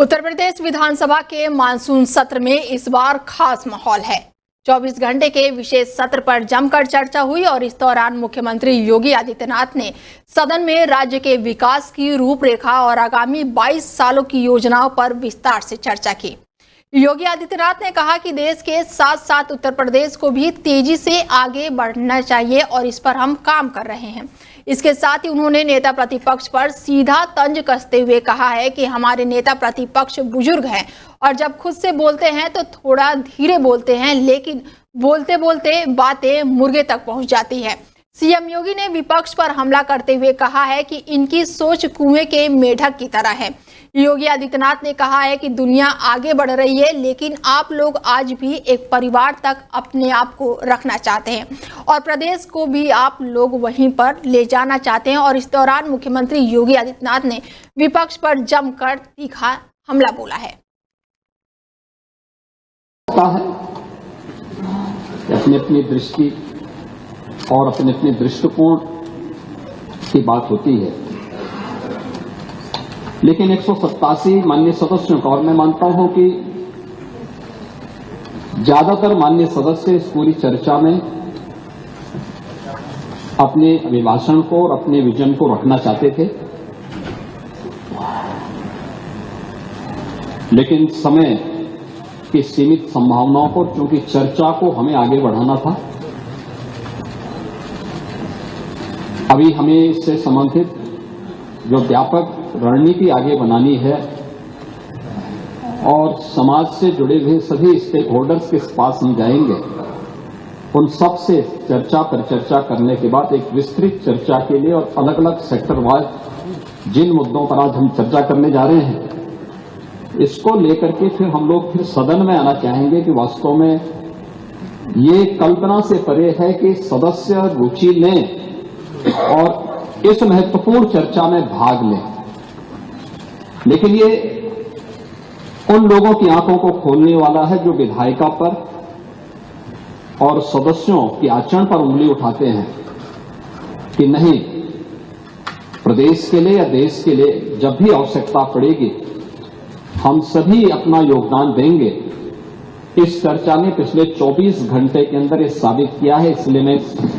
उत्तर प्रदेश विधानसभा के मानसून सत्र में इस बार खास माहौल है। 24 घंटे के विशेष सत्र पर जमकर चर्चा हुई और इस दौरान मुख्यमंत्री योगी आदित्यनाथ ने सदन में राज्य के विकास की रूपरेखा और आगामी 22 सालों की योजनाओं पर विस्तार से चर्चा की। योगी आदित्यनाथ ने कहा कि देश के साथ साथ उत्तर प्रदेश को भी तेजी से आगे बढ़ना चाहिए और इस पर हम काम कर रहे हैं। इसके साथ ही उन्होंने नेता प्रतिपक्ष पर सीधा तंज कसते हुए कहा है कि हमारे नेता प्रतिपक्ष बुजुर्ग हैं और जब खुद से बोलते हैं तो थोड़ा धीरे बोलते हैं, लेकिन बोलते बोलते बातें मुर्गे तक पहुंच जाती है। सीएम योगी ने विपक्ष पर हमला करते हुए कहा है कि इनकी सोच कुएं के मेढक की तरह है। योगी आदित्यनाथ ने कहा है कि दुनिया आगे बढ़ रही है, लेकिन आप लोग आज भी एक परिवार तक अपने आप को रखना चाहते हैं और प्रदेश को भी आप लोग वहीं पर ले जाना चाहते हैं। और इस दौरान मुख्यमंत्री योगी आदित्यनाथ ने विपक्ष पर जमकर तीखा हमला बोला है। अपनी अपनी दृष्टि और अपने अपने दृष्टिकोण की बात होती है, लेकिन 187 माननीय सदस्यों का, और मैं मानता हूं कि ज्यादातर माननीय सदस्य इस पूरी चर्चा में अपने अभिभाषण को और अपने विजन को रखना चाहते थे, लेकिन समय की सीमित संभावनाओं को, चूंकि चर्चा को हमें आगे बढ़ाना था, अभी हमें इससे संबंधित जो व्यापक रणनीति आगे बनानी है और समाज से जुड़े हुए सभी स्टेक होल्डर्स के पास हम जाएंगे, उन सब से चर्चा पर चर्चा करने के बाद एक विस्तृत चर्चा के लिए और अलग अलग सेक्टर वाइज जिन मुद्दों पर आज हम चर्चा करने जा रहे हैं, इसको लेकर के फिर हम लोग फिर सदन में आना चाहेंगे कि वास्तव में ये कल्पना से परे है कि सदस्य रुचि लें और इस महत्वपूर्ण चर्चा में भाग लें, लेकिन ये उन लोगों की आंखों को खोलने वाला है जो विधायिका पर और सदस्यों के आचरण पर उंगली उठाते हैं कि नहीं, प्रदेश के लिए या देश के लिए जब भी आवश्यकता पड़ेगी हम सभी अपना योगदान देंगे। इस चर्चा ने पिछले 24 घंटे के अंदर ये साबित किया है, इसलिए मैं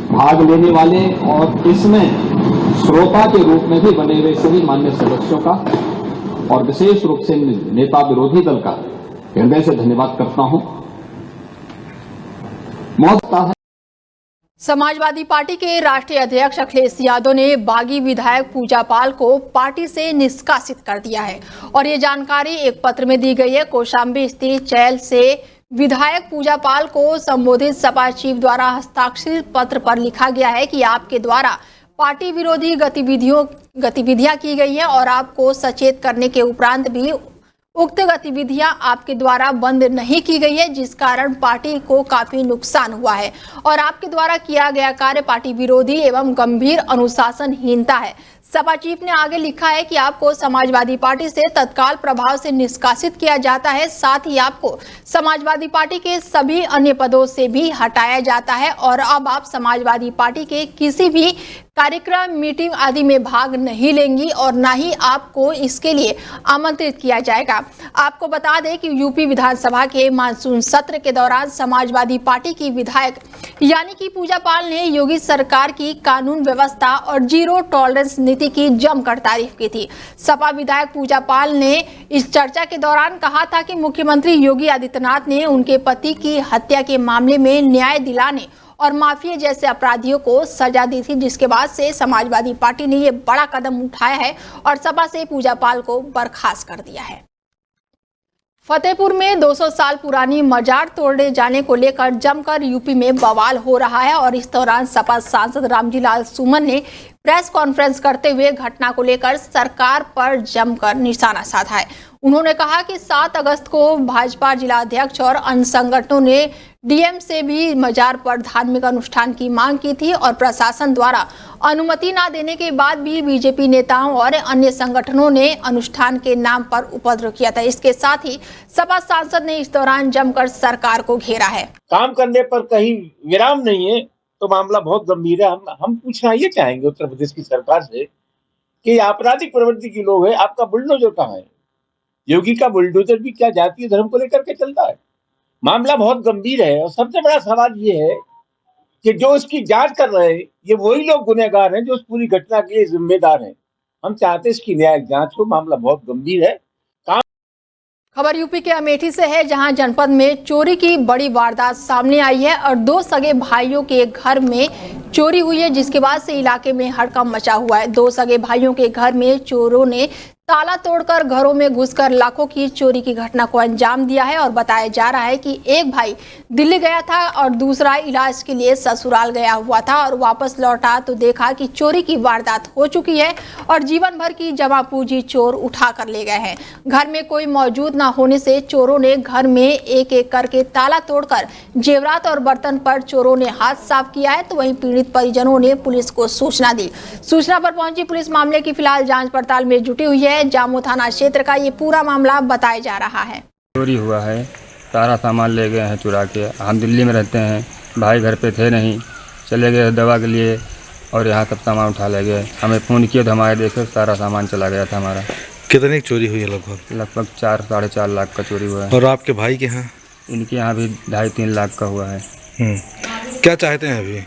भाग लेने वाले और इसमें श्रोता के रूप में भी बने हुए सभी मान्य सदस्यों का और विशेष रूप से नेता विरोधी दल का हृदय से धन्यवाद करता हूं। समाजवादी पार्टी के राष्ट्रीय अध्यक्ष अखिलेश यादव ने बागी विधायक पूजा पाल को पार्टी से निष्कासित कर दिया है और ये जानकारी एक पत्र में दी गई है। कौशाम्बी स्थित चैल से विधायक पूजा पाल को संबोधित सपा चीफ द्वारा हस्ताक्षरित पत्र पर लिखा गया है कि आपके द्वारा पार्टी विरोधी गतिविधियां की गई है और आपको सचेत करने के उपरांत भी उक्त गतिविधियां आपके द्वारा बंद नहीं की गई है, जिस कारण पार्टी को काफी नुकसान हुआ है और आपके द्वारा किया गया कार्य पार्टी विरोधी एवं गंभीर अनुशासनहीनता है। सपा चीफ ने आगे लिखा है कि आपको समाजवादी पार्टी से तत्काल प्रभाव से निष्कासित किया जाता है, साथ ही आपको समाजवादी पार्टी के सभी अन्य पदों से भी हटाया जाता है और अब आप समाजवादी पार्टी के किसी भी कार्यक्रम, मीटिंग आदि में भाग नहीं लेंगी और ना ही आपको इसके लिए आमंत्रित किया जाएगा। आपको बता दें कि यूपी विधानसभा के मानसून सत्र के दौरान समाजवादी पार्टी की विधायक यानी कि पूजा पाल ने योगी सरकार की कानून व्यवस्था और जीरो टॉलरेंस नीति की जमकर तारीफ की थी। सपा विधायक पूजा पाल ने इस चर्चा के दौरान कहा था कि मुख्यमंत्री योगी आदित्यनाथ ने उनके पति की हत्या के मामले में न्याय दिलाने और माफिया जैसे अपराधियों को सजा दी थी, जिसके बाद से समाजवादी पार्टी ने यह बड़ा कदम उठाया है और सपा से पूजा पाल को बर्खास्त कर दिया है। फतेहपुर में 200 साल पुरानी मजार तोड़े जाने को लेकर जमकर यूपी में बवाल हो रहा है और इस दौरान सपा सांसद रामजी लाल सुमन ने प्रेस कॉन्फ्रेंस करते हुए घटना को लेकर सरकार पर जमकर निशाना साधा है। उन्होंने कहा कि 7 अगस्त को भाजपा जिला अध्यक्ष और अन्य संगठनों ने डीएम से भी मजार पर धार्मिक अनुष्ठान की मांग की थी और प्रशासन द्वारा अनुमति न देने के बाद भी बीजेपी नेताओं और अन्य संगठनों ने अनुष्ठान के नाम पर उपद्रव किया था। इसके साथ ही सपा सांसद ने इस दौरान जमकर सरकार को घेरा है। काम करने पर कहीं विराम नहीं है तो मामला बहुत गंभीर है। हम पूछना ये चाहेंगे उत्तर प्रदेश की सरकार से कि आपराधिक प्रवृत्ति के लोग हैं, आपका बुलडोजर कहाँ है? योगी का बुलडोजर भी क्या जातीय धर्म को लेकर के चलता है? मामला बहुत गंभीर है और सबसे बड़ा सवाल ये है कि जो इसकी जांच कर रहे हैं ये वही लोग गुनहगार हैं जो इस पूरी घटना के लिए जिम्मेदार हैं। हम चाहते हैं इसकी न्यायिक जांच हो। मामला बहुत गंभीर है। खबर यूपी के अमेठी से है, जहां जनपद में चोरी की बड़ी वारदात सामने आई है और दो सगे भाइयों के घर में चोरी हुई है, जिसके बाद से इलाके में हड़कंप मचा हुआ है। दो सगे भाइयों के घर में चोरों ने ताला तोड़कर घरों में घुसकर लाखों की चोरी की घटना को अंजाम दिया है और बताया जा रहा है कि एक भाई दिल्ली गया था और दूसरा इलाज के लिए ससुराल गया हुआ था और वापस लौटा तो देखा कि चोरी की वारदात हो चुकी है और जीवन भर की जमा पूंजी चोर उठा कर ले गए हैं। घर में कोई मौजूद न होने से चोरों ने घर में एक एक करके ताला तोड़कर जेवरात और बर्तन पर चोरों ने हाथ साफ किया है। तो वहीं पीड़ित परिजनों ने पुलिस को सूचना दी। सूचना पर पहुंची पुलिस मामले की फिलहाल जांच पड़ताल में जुटी हुई है। जामू थाना क्षेत्र का ये पूरा मामला बताया जा रहा है। चोरी हुआ है, सारा सामान ले गए हैं चुरा के। हम दिल्ली में रहते हैं, भाई घर पे थे नहीं, चले गए दवा के लिए और यहाँ सब सामान उठा ले गए। हमें फ़ोन किए तो हमारे देखे सारा सामान चला गया था हमारा। कितने की चोरी हुई है? लगभग 4-4.5 लाख का चोरी हुआ है। और आपके भाई के यहाँ? इनके यहाँ भी 2.5-3 लाख का हुआ है। क्या चाहते हैं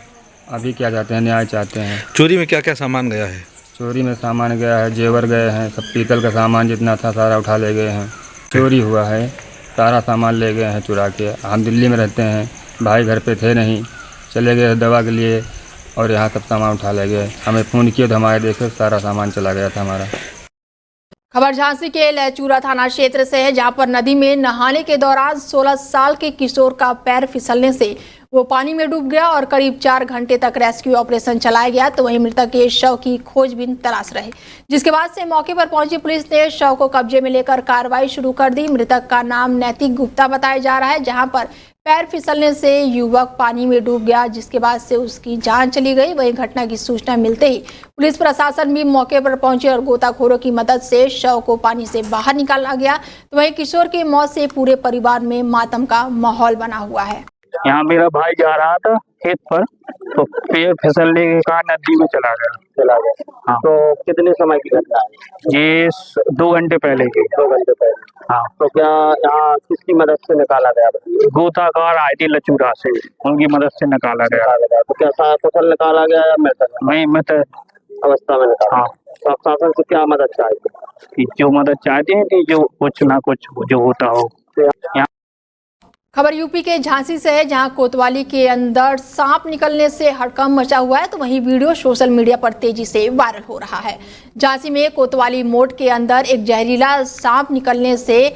अभी क्या चाहते हैं? न्याय चाहते हैं। चोरी में क्या क्या सामान गया है? चोरी में सामान गया है, जेवर गए हैं, सब पीतल का सामान जितना था सारा उठा ले गए हैं। चोरी हुआ है, सारा सामान ले गए हैं चुरा के। हम दिल्ली में रहते हैं, भाई घर पे थे नहीं, चले गए दवा के लिए और यहाँ सब सामान उठा ले गए। हमें फ़ोन किए तो हमारे देखे सारा सामान चला गया था हमारा। खबर झांसी के लहचूरा थाना क्षेत्र से है, जहां पर नदी में नहाने के दौरान 16 साल के किशोर का पैर फिसलने से वो पानी में डूब गया और करीब 4 घंटे तक रेस्क्यू ऑपरेशन चलाया गया। तो वहीं मृतक के शव की खोजबीन तलाश रही, जिसके बाद से मौके पर पहुंची पुलिस ने शव को कब्जे में लेकर कार्रवाई शुरू कर दी। मृतक का नाम नैतिक गुप्ता बताया जा रहा है, जहां पर पैर फिसलने से युवक पानी में डूब गया, जिसके बाद से उसकी जान चली गई। वहीं घटना की सूचना मिलते ही पुलिस प्रशासन भी मौके पर पहुंचे और गोताखोरों की मदद से शव को पानी से बाहर निकाला गया। तो वहीं किशोर की मौत से पूरे परिवार में मातम का माहौल बना हुआ है। यहाँ मेरा भाई जा रहा था खेत पर, तो पैर फिसलने के कारण नदी में चला गया। हाँ। तो कितने समय की घटना है? ये 2 घंटे पहले की। 2 घंटे पहले। हाँ। तो क्या यहाँ किसकी मदद से निकाला गया? गोताखोर आए थे लचूरा से, उनकी मदद से निकाला गया। तो क्या सफल निकाला गया या मृत मृत अवस्था में निकाला? हाँ। तो आप शासन से क्या मदद चाहते? जो मदद चाहते हैं जो कुछ ना कुछ जो होता हो। खबर यूपी के झांसी से है, जहां कोतवाली के अंदर सांप निकलने से हड़कंप मचा हुआ है। तो वहीं वीडियो सोशल मीडिया पर तेजी से वायरल हो रहा है। झांसी में कोतवाली मोड़ के अंदर एक जहरीला सांप निकलने से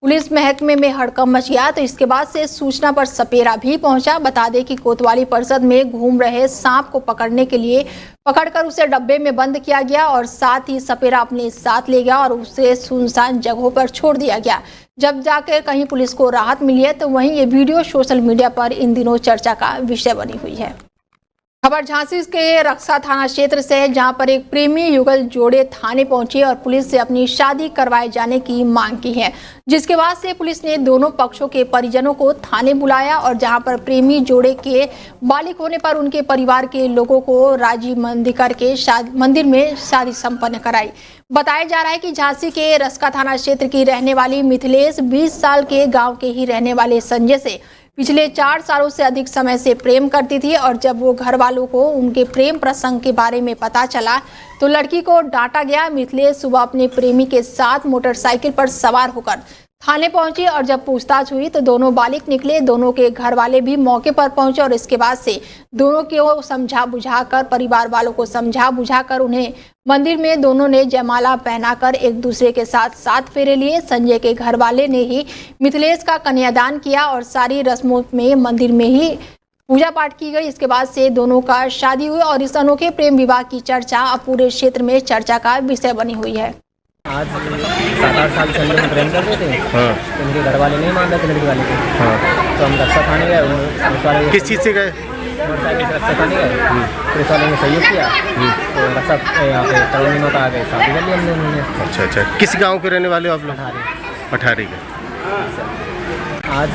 पुलिस महकमे में हड़कंप मच गया। तो इसके बाद से सूचना पर सपेरा भी पहुंचा। बता दें कि कोतवाली परिषद में घूम रहे सांप को पकड़कर उसे डब्बे में बंद किया गया और साथ ही सपेरा अपने साथ ले गया और उसे सुनसान जगहों पर छोड़ दिया गया। जब जाकर कहीं पुलिस को राहत मिली है, तो वहीं ये वीडियो सोशल मीडिया पर इन दिनों चर्चा का विषय बनी हुई है। खबर झांसी के रक्षा थाना क्षेत्र से है, जहां पर एक प्रेमी युगल जोड़े थाने पहुंचे और पुलिस से अपनी शादी करवाए जाने की मांग की है, जिसके बाद से पुलिस ने दोनों पक्षों के परिजनों को थाने बुलाया और जहां पर प्रेमी जोड़े के बालिग होने पर उनके परिवार के लोगों को राजी मंदी करके मंदिर में शादी संपन्न कराई। बताया जा रहा है कि झांसी के रसका थाना क्षेत्र की रहने वाली मिथिलेश 20 साल के गाँव के ही रहने वाले संजय से पिछले 4 सालों से अधिक समय से प्रेम करती थी और जब वो घर वालों को उनके प्रेम प्रसंग के बारे में पता चला तो लड़की को डांटा गया। मिथिलेश सुबह अपने प्रेमी के साथ मोटरसाइकिल पर सवार होकर थाने पहुंची और जब पूछताछ हुई तो दोनों बालिग निकले। दोनों के घर वाले भी मौके पर पहुंचे और इसके बाद से दोनों को समझा बुझाकर परिवार वालों को समझा बुझाकर उन्हें मंदिर में दोनों ने जयमाला पहनाकर एक दूसरे के साथ 7 फेरे लिए। संजय के घर वाले ने ही मिथिलेश का कन्यादान किया और सारी रस्मों में मंदिर में ही पूजा पाठ की गई। इसके बाद से दोनों का शादी हुई और इस अनोखे प्रेम विवाह की चर्चा अब पूरे क्षेत्र में चर्चा का विषय बनी हुई है। आज 7-8 साल से हम प्रेम करते थे। हाँ। तो उनके घर वाले नहीं मान रहे थे लड़की वाले को। हाँ। तो हम रक्षा थाने गए। किस चीज़ से गए? मोटरसाइकिल से रक्षा थाने गए। पुलिस वाले ने सहयोग किया। तो रक्षा यहाँ पे कॉलोनी में आ गए, शादी कर ली हमने उन्होंने। अच्छा। किस गाँव के रहने वाले हो आप लोग? पठारी। पठारी के। आज